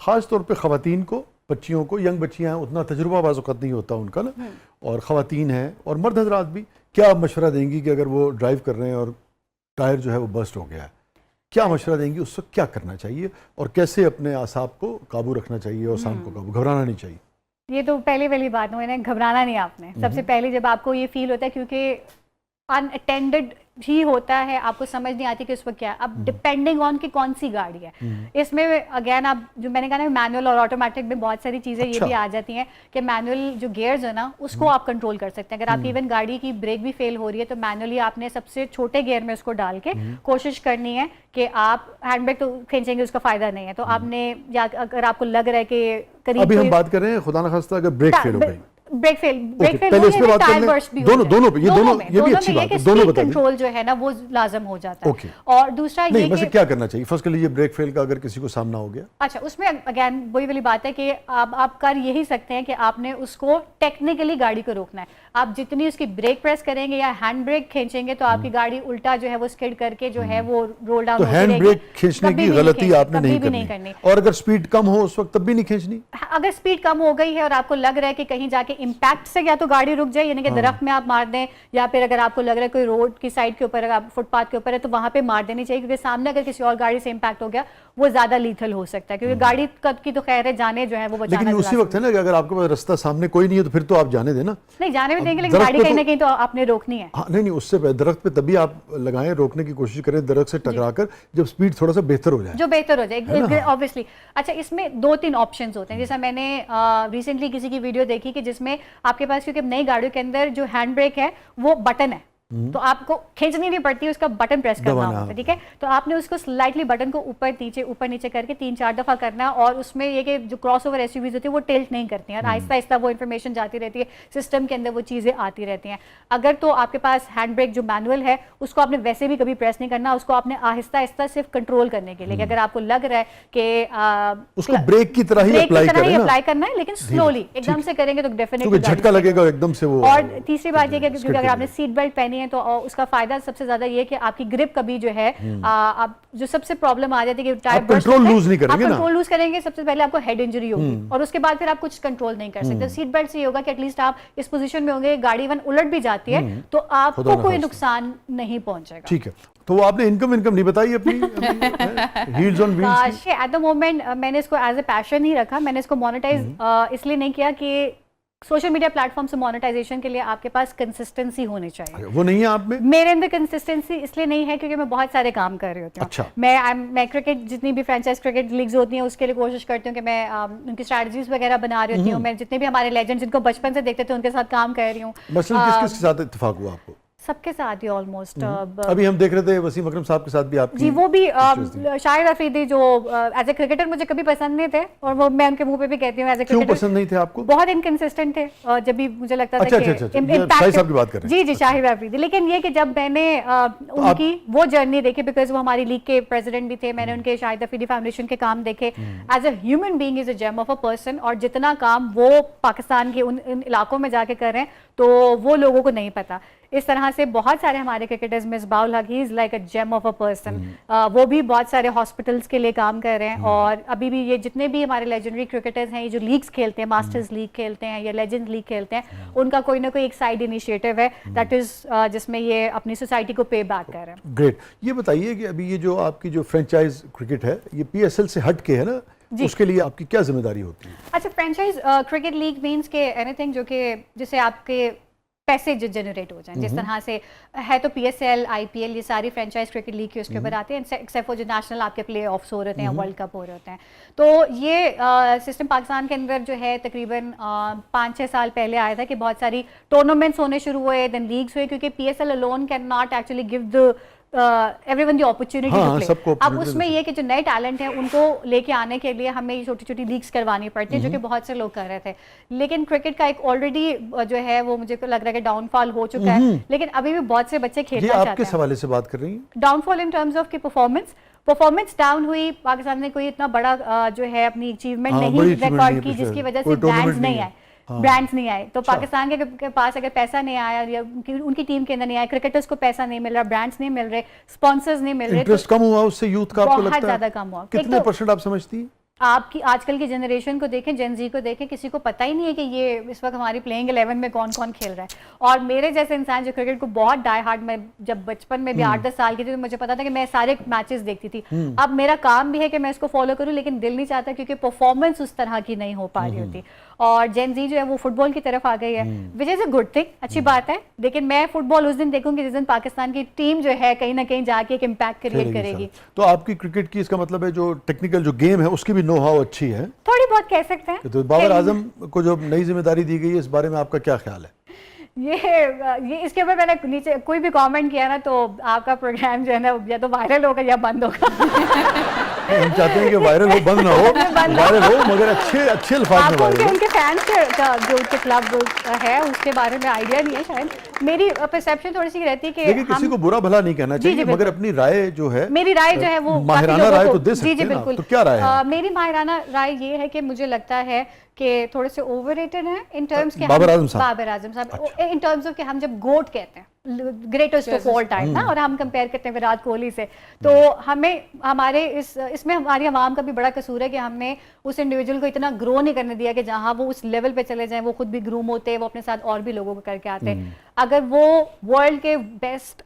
ख़ास तौर पे ख़वातीन को, बच्चियों को, यंग बच्चियाँ हैं, उतना तजुर्बा बाज़ वक़्त नहीं होता उनका ना, और ख़वातीन हैं और मर्द हज़रात भी, क्या मशवरा देंगी कि अगर वो ड्राइव कर रहे हैं और टायर जो है वो बस्ट हो गया है, क्या मशवरा देंगी, उस वक्त क्या करना चाहिए और कैसे अपने आसाब को काबू रखना चाहिए और शाम को काबू, घबराना नहीं चाहिए? ये तो पहली वाली बात है, घबराना नहीं आपने। सबसे पहले जब आपको ये फील होता है, क्योंकि अनअटेंडेड ही होता है, आपको समझ नहीं आती कि उस वक्त क्या है। अब डिपेंडिंग ऑन कि कौन सी गाड़ी है, इसमें अगेन आप जो मैंने कहा ना, मैनुअल और ऑटोमेटिक में बहुत सारी चीज़ें ये भी आ जाती हैं कि मैनुअल जो गियर्स है ना, उसको आप कंट्रोल कर सकते हैं। अगर आपकी इवन गाड़ी की ब्रेक भी फेल हो रही है तो मैनुअली आपने सबसे छोटे गियर में उसको डाल के कोशिश करनी है कि आप हैंड ब्रेक तो खींचेंगे, उसका फायदा नहीं है, तो आपने, या अगर आपको लग रहा है कि करीब, अभी हम बात कर रहे हैं खुदा न खास्ता अगर ब्रेक फेल हो गई, ब्रेक फेल पहले इस पे बात कर लें, दोनों पे, ये भी अच्छी बात है, दोनों बता दें। कंट्रोल जो है ना वो लाजम हो जाता है। और दूसरा ये कि क्या करना चाहिए फर्स्ट के लिए ब्रेक फेल का अगर किसी को सामना हो गया? अच्छा, उसमें अगेन वही वाली बात है कि आप कर यही सकते हैं कि आपने उसको टेक्निकली गाड़ी को रोकना है। आप जितनी उसकी ब्रेक प्रेस करेंगे या हैंड ब्रेक खींचेंगे तो आपकी गाड़ी उल्टा जो है वो स्किड करके जो है वो रोल डाउन हो जाएगी। हैंड ब्रेक खींचने की गलती आपने नहीं करनी। और अगर स्पीड कम हो उस वक्त तब भी नहीं खींचनी। अगर स्पीड कम हो गई है और आपको लग रहा है कि कहीं जाके इम्पैक्ट से या तो गाड़ी रुक जाए, यानी कि दरख्त में आप मार दें, या फिर अगर आपको लग रहा है कोई रोड की साइड के ऊपर, अगर फुटपाथ के ऊपर है तो वहां पे मार देनी चाहिए, क्योंकि सामने अगर किसी और गाड़ी से इम्पैक्ट हो गया वो ज्यादा लीथल हो सकता है, क्योंकि गाड़ी की तो खैर है, जाने जो है वो बचाना। लेकिन उसी वक्त है ना कि अगर आपके पास रास्ता सामने कोई नहीं है तो फिर तो आप जाने देना। नहीं, जाने भी देंगे, लेकिन गाड़ी कहीं ना कहीं तो आपने रोकनी है। हाँ, नहीं, उससे दरख्त पे तभी आप लगाएं, रोकने की कोशिश करें दरख्त से टकराकर, जब स्पीड थोड़ा सा बेहतर हो जाए, जो बेहतर हो जाए ऑब्वियसली। अच्छा, इसमें 2-3 ऑप्शंस होते हैं। जैसा मैंने रिसेंटली किसी की वीडियो देखी कि जिसमें आपके पास, क्योंकि नई गाड़ियों के अंदर जो हैंड ब्रेक है वो बटन है, तो आपको खींचनी नहीं पड़ती, उसका बटन प्रेस करना होता है, ठीक है। तो आपने उसको स्लाइटली बटन को ऊपर नीचे करके 3-4 दफा करना, और उसमें ये कि जो क्रॉस ओवर एसयूवीज होती है वो टिल्ट नहीं करती हैं, और आहिस्ता आहिस्ता वो इन्फॉर्मेशन जाती रहती है सिस्टम के अंदर, वो चीज़ें आती रहती हैं। अगर तो आपके पास हैंड ब्रेक जो मैनुअल है उसको आपने वैसे भी कभी प्रेस नहीं करना, उसको आपने आहिस्ता आहिस्ता सिर्फ कंट्रोल करने के लिए, अगर आपको लग रहा है कि उसको ब्रेक की तरह ही अप्लाई करना है, लेकिन स्लोली एकदम से करेंगे तो डेफिनेटली झटका लगेगा एकदम से वो। और तीसरी बात यह कि अगर आपने सीट बेल्ट पहनी है तो उसका फायदा सबसे ज्यादा ये कि आपकी ग्रिप कभी जो है, आप जो सबसे प्रॉब्लम आ जाती है कि टायर कंट्रोल लूज नहीं करेंगे ना, कंट्रोल लूज करेंगे, सबसे पहले आपको हेड इंजरी होगी और उसके बाद फिर आप कुछ कंट्रोल नहीं कर सकते। सीट बेल्ट से ये होगा कि एटलीस्ट आप इस पोजीशन में होंगे, गाड़ी इवन उलट भी जाती है तो आपको कोई नुकसान नहीं पहुंचेगा। ठीक है, तो आपने इनकम नहीं बताई अपनी heels on wheels? At the moment मैंने इसको एज ए पैशन ही रखा। मैंने इसको मोनेटाइज इसलिए नहीं किया कि सोशल मीडिया प्लेटफॉर्म से मोनेटाइजेशन के लिए आपके पास कंसिस्टेंसी होनी चाहिए। वो नहीं है आप में? मेरे अंदर कंसिस्टेंसी इसलिए नहीं है क्योंकि मैं बहुत सारे काम कर रही होती हूँ। अच्छा। मैं क्रिकेट, जितनी भी फ्रेंचाइज क्रिकेट लीग्स होती हैं उसके लिए कोशिश करती हूँ कि मैं उनकी स्ट्रैटेजीज वगैरह बना रही होती हूँ। मैं जितने भी हमारे लेजेंड्स जिनको बचपन से देखते थे उनके साथ काम कर रही हूँ। मसलन किस साथ इत्तेफाक हुआ आपको? सबके साथ ही ऑलमोस्ट। अभी हम देख रहे थे वसीम अकरम साहब के साथ भी आपकी, जी वो भी शाहिद अफरीदी जो एज ए क्रिकेटर मुझे कभी पसंद नहीं थे, और वो मैं उनके मुंह पे भी कहती हूँ एज ए क्रिकेटर। क्यों पसंद नहीं थे आपको? बहुत इनकंसिस्टेंट थे, जब भी मुझे लगता था कि शाहिद साहब की बात कर रहे हैं। जी शाहिद अफरीदी। लेकिन ये कि जब मैंने उनकी वो जर्नी देखी, बिकॉज वो हमारी लीग के प्रेसिडेंट भी थे, मैंने उनके शाहिद अफरीदी फाउंडेशन के काम देखे। As a human being is a gem of a person, और जितना काम वो पाकिस्तान के उन इलाकों में जाके कर रहे हैं तो वो लोगों को नहीं पता। इस तरह से बहुत सारे हमारे cricketers, Misbahul Haq, he is like a gem of a person. वो भी बहुत सारे हॉस्पिटल्स के लिए काम कर रहे हैं, और अभी भी ये जितने भी हमारे लेजेंडरी क्रिकेटर्स हैं, ये जो लीग्स खेलते हैं, मास्टर्स लीग खेलते हैं या लेजेंड लीग खेलते हैं, उनका कोई ना कोई एक साइड इनिशिएटिव है दैट इज जिसमें ये अपनी सोसाइटी को पे बैक कर रहे हैं। ग्रेट। ये बताइए कि अभी ये जो आपकी जो फ्रेंचाइज क्रिकेट है ये PSL से हट के है ना, उसके लिए आपकी क्या जिम्मेदारी होती है? अच्छा, फ्रेंचाइज क्रिकेट लीग मीन्स के एनीथिंग जो कि जिससे आपके पैसे जो जनरेट हो जाए, जिस तरह से है तो PSL, IPL, ये सारी फ्रेंचाइज क्रिकेट लीग के उसके ऊपर आते हैं, एक्सेप्ट फॉर जो नेशनल आपके प्ले ऑफ्स हो रहे हैं, वर्ल्ड कप हो रहे होते हैं। तो ये सिस्टम पाकिस्तान के अंदर जो है तकरीबन 5-6 साल पहले आया था कि बहुत सारी टूर्नामेंट्स होने शुरू हुए, देन लीग्स हुए, क्योंकि PSL alone can not actually give the everyone the opportunity to play. अब उसमें ये कि जो नए टैलेंट है उनको लेके आने के लिए हमें छोटी छोटी लीग्स करवानी पड़ती है, जो कि बहुत से लोग कर रहे थे। लेकिन क्रिकेट का एक ऑलरेडी जो है वो मुझे लग रहा है कि डाउनफॉल हो चुका है, लेकिन अभी भी बहुत से बच्चे खेलना चाहते हैं। आप किस हवाले से बात कर रही हैं? डाउनफॉल इन टर्म्स ऑफ की परफॉर्मेंस डाउन हुई। पाकिस्तान ने कोई इतना बड़ा जो है अपनी अचीवमेंट नहीं रिकॉर्ड की, जिसकी वजह से ब्रांड्स नहीं आए, ब्रांड्स नहीं आए। तो पाकिस्तान के पास अगर पैसा नहीं आया या उनकी टीम के अंदर नहीं आया, क्रिकेटर्स को पैसा नहीं मिल रहा, ब्रांड्स नहीं मिल रहे, स्पॉन्सर्स नहीं मिल रहे, इंटरेस्ट कम हुआ उससे यूथ का, आपको लगता है? बहुत ज्यादा कम हुआ। कितने % आप समझती हैं? आपकी आजकल की जनरेशन को देखें, जेन जी को देखें, किसी को पता ही नहीं है कि ये इस वक्त हमारी प्लेइंग 11 में कौन कौन खेल रहा है। और मेरे जैसे इंसान जो क्रिकेट को बहुत डाई हार्ड, मैं जब बचपन में भी 8-10 साल की थी तो मुझे पता था कि मैं सारे मैचेस देखती थी। अब मेरा काम भी है कि मैं इसको फॉलो करूं, लेकिन दिल नहीं चाहता क्योंकि परफॉर्मेंस उस तरह की नहीं हो पा रही होती। और जेन जी जो है वो फुटबॉल की तरफ आ गई है, which is a good thing, अच्छी बात है। लेकिन मैं फुटबॉल उस दिन देखूंगी जिस दिन पाकिस्तान की टीम जो है कहीं ना कहीं जाके एक इम्पैक्ट क्रिएट करेगी। तो आपकी क्रिकेट की, इसका मतलब है जो टेक्निकल जो गेम है उसकी भी नो हाउ अच्छी है, थोड़ी बहुत कह सकते हैं। तो बाबर आजम को जो नई जिम्मेदारी दी गई है, इस बारे में आपका क्या ख्याल है? ये इसके ऊपर मैंने नीचे कोई भी कमेंट किया ना तो आपका प्रोग्राम जो है ना या तो वायरल होगा या बंद होगा। हम चाहते हैं कि वायरल हो, बंद ना हो, वायरल हो मगर अच्छे अच्छे अल्फाज में वायरल हो। उनके फैंस का जो उनके क्लब है उसके बारे में आइडिया नहीं है शायद। मेरी परसेप्शन थोड़ी सी रहती है कि देखिए किसी को बुरा भला नहीं कहना चाहिए, मगर अपनी राय जो है, मेरी राय जो है वो माहिराना राय तो दे सकते हैं ना, तो क्या राय है? मेरी माहिराना राय ये है कि मुझे लगता है कि थोड़े से ओवररेटेड हैं इन टर्म्स के बाबर आजम साहब इन टर्म्स ऑफ कि हम जब गोट कहते हैं ग्रेटेस्ट ऑफ ऑल टाइम ना, और हम कंपेयर करते हैं विराट कोहली से, तो हमें हमारे इसमें हमारी आवाम का भी बड़ा कसूर है कि हमने उस इंडिविजुअल को इतना ग्रो नहीं करने दिया कि जहां वो उस लेवल पे चले जाएं, वो खुद भी ग्रूम होते हैं, वो अपने साथ और भी लोगों को करके आते हैं। अगर वो वर्ल्ड के बेस्ट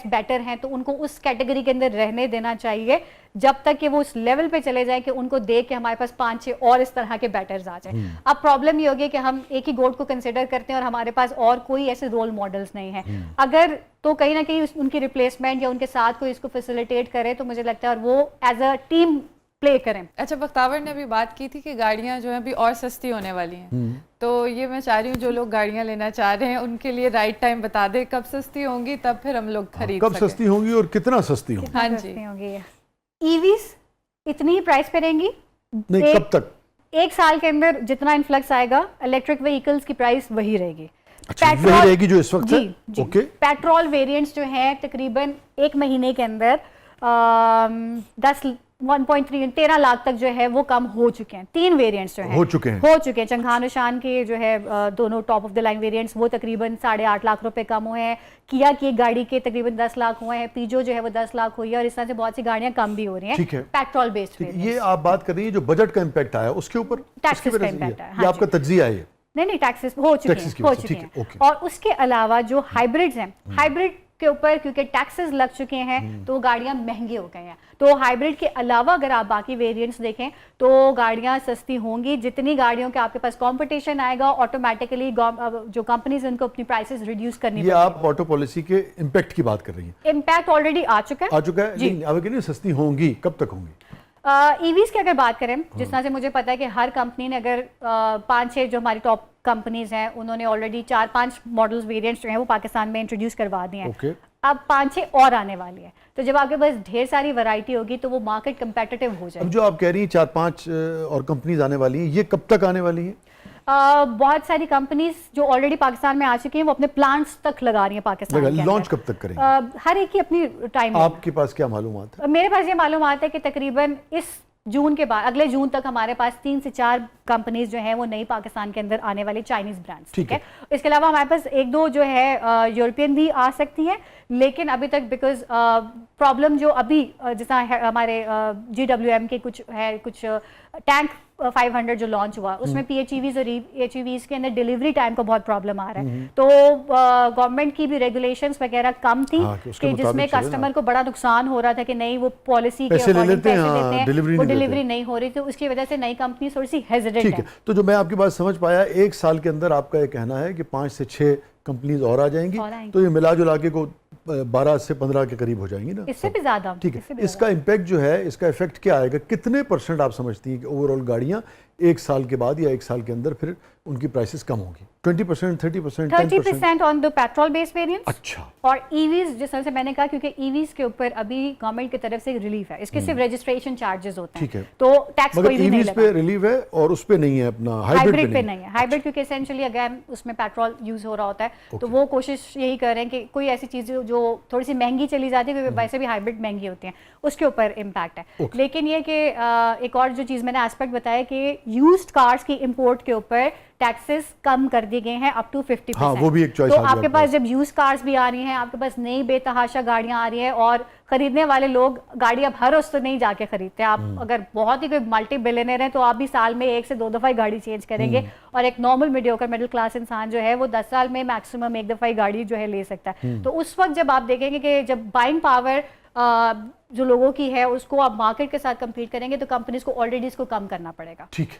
बैटर हैं तो उनको उस कैटेगरी के अंदर रहने देना चाहिए जब तक कि वो उस लेवल पे चले जाए कि उनको देख के हमारे पास 5-6 और इस तरह के बैटर्स आ जाए। अब प्रॉब्लम ये होगी कि हम एक ही गोट को कंसिडर करते हैं और हमारे पास और कोई ऐसे रोल मॉडल्स नहीं है। अगर तो कहीं ना कहीं उनकी रिप्लेसमेंट या उनके साथ कोई इसको फैसिलिटेट करे तो मुझे लगता है, और वो एज अ टीम प्ले करें। अच्छा, बख्तावर ने अभी बात की थी कि गाड़ियां जो है अभी और सस्ती होने वाली हैं, तो ये मैं चाह रही हूँ जो लोग गाड़ियां लेना चाह रहे हैं उनके लिए राइट टाइम बता दे कब सस्ती होंगी, तब फिर हम लोग खरीद कब सस्ती होंगी और कितना सस्ती होंगी। हाँ जी, ईवीज इतनी ही प्राइस पे रहेंगी नहीं, कब तक? 1 साल के अंदर जितना इन्फ्लक्स आएगा इलेक्ट्रिक व्हीकल्स की प्राइस वही रहेगी। अच्छा, वही रहेगी जो इस वक्त है? जी। ओके। पेट्रोल वेरिएंट्स जो हैं तकरीबन 1 महीने के अंदर 13 लाख तक जो है वो कम हो चुके हैं। 3 वेरिएंट्स जो हैं हो चुके हैं। चंघान शान के जो है दोनों top of the line variants वो तकरीबन 8.5 लाख रुपए कम हुए हैं। किया की गाड़ी के तकरीबन 10 लाख हुए हैं। पीजो जो है वो 10 लाख हुई है, और इस तरह से बहुत सी गाड़ियां कम भी हो रही हैं पेट्रोल बेस्ड। ये आप बात कर रही है जो बजट का इम्पैक्ट आया उसके ऊपर, टैक्सेस का इम्पैक्ट है, ये आपका तज्जिया है? नहीं, टैक्सेस हो चुके हैं। और उसके अलावा जो हाइब्रिड्स हैं, हाइब्रिड के ऊपर क्योंकि टैक्सेस लग चुके हैं तो गाड़ियां महंगी हो गई हैं। तो हाइब्रिड के अलावा अगर आप बाकी वेरिएंट्स देखें तो गाड़ियां सस्ती होंगी। जितनी गाड़ियों के आपके पास कंपटीशन आएगा ऑटोमेटिकली जो कंपनीज उनको अपनी प्राइसेस रिड्यूस करनी पड़ेगी। ये आप ऑटो पॉलिसी के इम्पैक्ट की बात कर रही हैं? इम्पैक्ट ऑलरेडी आ चुका है। अब सस्ती होंगी, कब तक होंगी? ईवीज की अगर बात करें, जिस तरह से मुझे पता है कि हर कंपनी ने अगर 5-6 जो हमारी टॉप कंपनीज हैं उन्होंने ऑलरेडी 4-5 मॉडल्स वेरिएंट्स जो हैं वो पाकिस्तान में इंट्रोड्यूस करवा दिए हैं। अब 5-6 और आने वाली है, तो जब आपके पास ढेर सारी वैरायटी होगी तो वो मार्केट कंपेटिटिव हो जाएगी। अब जो आप कह रही हैं 4-5 और कंपनीज आने वाली हैं, ये कब तक आने वाली हैं? बहुत सारी कंपनीज जो ऑलरेडी पाकिस्तान में आ चुकी हैं वो अपने प्लांट्स तक लगा रही हैं पाकिस्तान के अंदर। लॉन्च कब तक करेंगे? हर एक की अपनी टाइम। आपके पास क्या मालूमात है? मेरे पास ये मालूमात है कि तकरीबन इस जून के बाद अगले जून तक हमारे पास 3 से 4 कंपनीज जो हैं वो नई पाकिस्तान के अंदर आने वाली चाइनीज ब्रांड्स। ठीक है। इसके अलावा हमारे पास 1-2 जो है यूरोपियन भी आ सकती हैं, लेकिन अभी तक बिकॉज प्रॉब्लम जो अभी जैसा हमारे GWM के कुछ टैंक 500 जो लॉन्च हुआ उसमें PHEVs और HEVs के अंदर डिलीवरी टाइम को बहुत प्रॉब्लम आ रहा है। तो गवर्नमेंट की भी रेगुलेशंस वगैरह कम थी कि जिसमें कस्टमर को बड़ा नुकसान हो रहा था कि नहीं वो पॉलिसी के पैसे लेते हैं, वो डिलीवरी नहीं हो रही, तो उसकी वजह से नई कंपनी थोड़ी सी हेजिटेंट है। तो जो मैं आपकी बात समझ पाया, 1 साल के अंदर आपका ये कहना है कि 5 से 6 कंपनीज और आ जाएंगी, तो ये मिला जुला के को 12 से 15 के करीब हो जाएंगी ना, इससे भी ज्यादा। ठीक है। इसका इम्पैक्ट जो है, इसका इफेक्ट क्या आएगा? कितने % आप समझती हैं कि ओवरऑल गाड़ियां 1 साल के बाद या 1 साल के अंदर फिर उनकी प्राइसेस कम होगी? 20%, 30%, 30% on the petrol based variants. अच्छा। और ईवीज जिस तरह से मैंने कहा, क्योंकि ईवीज के ऊपर अभी गवर्नमेंट की तरफ से रिलीफ है, इसके सिर्फ रजिस्ट्रेशन चार्जेस होते हैं। ठीक है। तो टैक्स कोई भी नहीं लगा। पे रिलीफ है और उस पे नहीं है, अपना हाइब्रिड पे नहीं है। हाइब्रिड क्योंकि एसेंशियली अगेन उसमें पेट्रोल यूज हो रहा होता है, तो वो कोशिश यही कर रहे हैं कि कोई ऐसी चीज जो थोड़ी सी महंगी चली जाती है, क्योंकि वैसे भी हाइब्रिड महंगी होती है, उसके ऊपर इम्पैक्ट है। लेकिन ये कि एक और जो चीज मैंने एस्पेक्ट बताया कि यूज्ड कार्स की इंपोर्ट के ऊपर टैक्सेस कम कर दिए गए हैं अप टू 50%। वो भी एक चॉइस। तो आपके पास जब यूज कार्स भी आ रही हैं, आपके पास नई बेतहाशा गाड़ियां आ रही हैं और खरीदने वाले लोग गाड़ी अब हर रोज तो नहीं जाके खरीदते हैं। आप अगर बहुत ही कोई मल्टी बिलियनर है तो आप भी साल में 1 से 2 दफा ही गाड़ी चेंज करेंगे, और एक नॉर्मल मीडियोकर मिडिल क्लास इंसान जो है वो 10 साल में मैक्सिमम 1 दफा ही गाड़ी जो है ले सकता है। तो उस वक्त जब आप देखेंगे कि जब बाइंग पावर जो लोगों की है उसको आप मार्केट के साथ कंपीट करेंगे तो कंपनीज को ऑलरेडी इसको कम करना पड़ेगा। ठीक है।